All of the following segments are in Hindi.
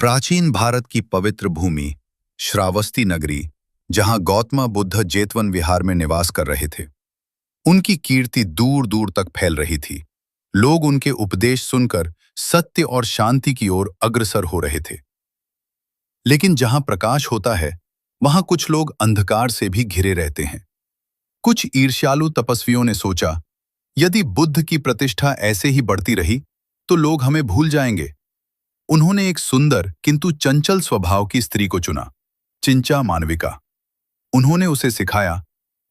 प्राचीन भारत की पवित्र भूमि श्रावस्ती नगरी, जहां गौतम बुद्ध जेतवन विहार में निवास कर रहे थे, उनकी कीर्ति दूर दूर तक फैल रही थी। लोग उनके उपदेश सुनकर सत्य और शांति की ओर अग्रसर हो रहे थे। लेकिन जहां प्रकाश होता है, वहां कुछ लोग अंधकार से भी घिरे रहते हैं। कुछ ईर्ष्यालु तपस्वियों ने सोचा, यदि बुद्ध की प्रतिष्ठा ऐसे ही बढ़ती रही तो लोग हमें भूल जाएंगे। उन्होंने एक सुंदर किंतु चंचल स्वभाव की स्त्री को चुना, चिंचा मानविका। उन्होंने उसे सिखाया,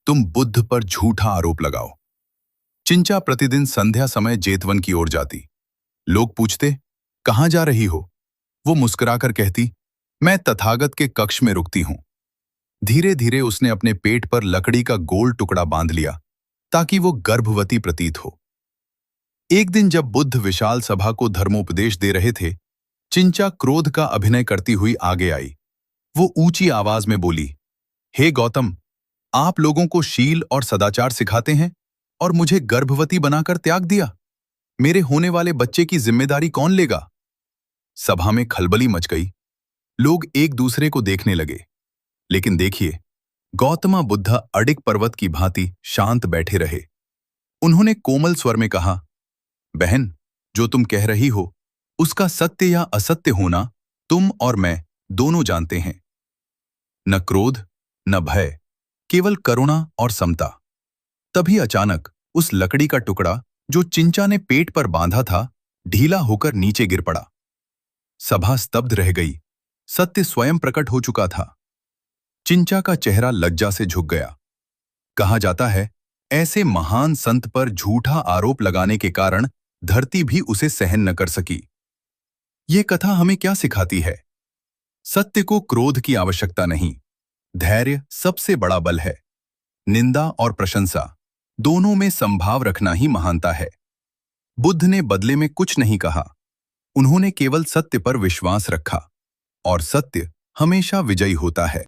तुम बुद्ध पर झूठा आरोप लगाओ। चिंचा प्रतिदिन संध्या समय जेतवन की ओर जाती। लोग पूछते, कहाँ जा रही हो? वो मुस्कुराकर कहती, मैं तथागत के कक्ष में रुकती हूं। धीरे धीरे उसने अपने पेट पर लकड़ी का गोल टुकड़ा बांध लिया ताकि वो गर्भवती प्रतीत हो। एक दिन जब बुद्ध विशाल सभा को धर्मोपदेश दे रहे थे, चिंचा क्रोध का अभिनय करती हुई आगे आई। वो ऊंची आवाज में बोली, हे गौतम, आप लोगों को शील और सदाचार सिखाते हैं और मुझे गर्भवती बनाकर त्याग दिया। मेरे होने वाले बच्चे की जिम्मेदारी कौन लेगा? सभा में खलबली मच गई। लोग एक दूसरे को देखने लगे। लेकिन देखिए, गौतम बुद्ध अडिग पर्वत की भांति शांत बैठे रहे। उन्होंने कोमल स्वर में कहा, बहन, जो तुम कह रही हो उसका सत्य या असत्य होना तुम और मैं दोनों जानते हैं। न क्रोध न भय, केवल करुणा और समता। तभी अचानक उस लकड़ी का टुकड़ा जो चिंचा ने पेट पर बांधा था, ढीला होकर नीचे गिर पड़ा। सभा स्तब्ध रह गई। सत्य स्वयं प्रकट हो चुका था। चिंचा का चेहरा लज्जा से झुक गया। कहा जाता है, ऐसे महान संत पर झूठा आरोप लगाने के कारण धरती भी उसे सहन न कर सकी। ये कथा हमें क्या सिखाती है? सत्य को क्रोध की आवश्यकता नहीं, धैर्य सबसे बड़ा बल है। निंदा और प्रशंसा दोनों में संभाव रखना ही महानता है। बुद्ध ने बदले में कुछ नहीं कहा। उन्होंने केवल सत्य पर विश्वास रखा, और सत्य हमेशा विजयी होता है।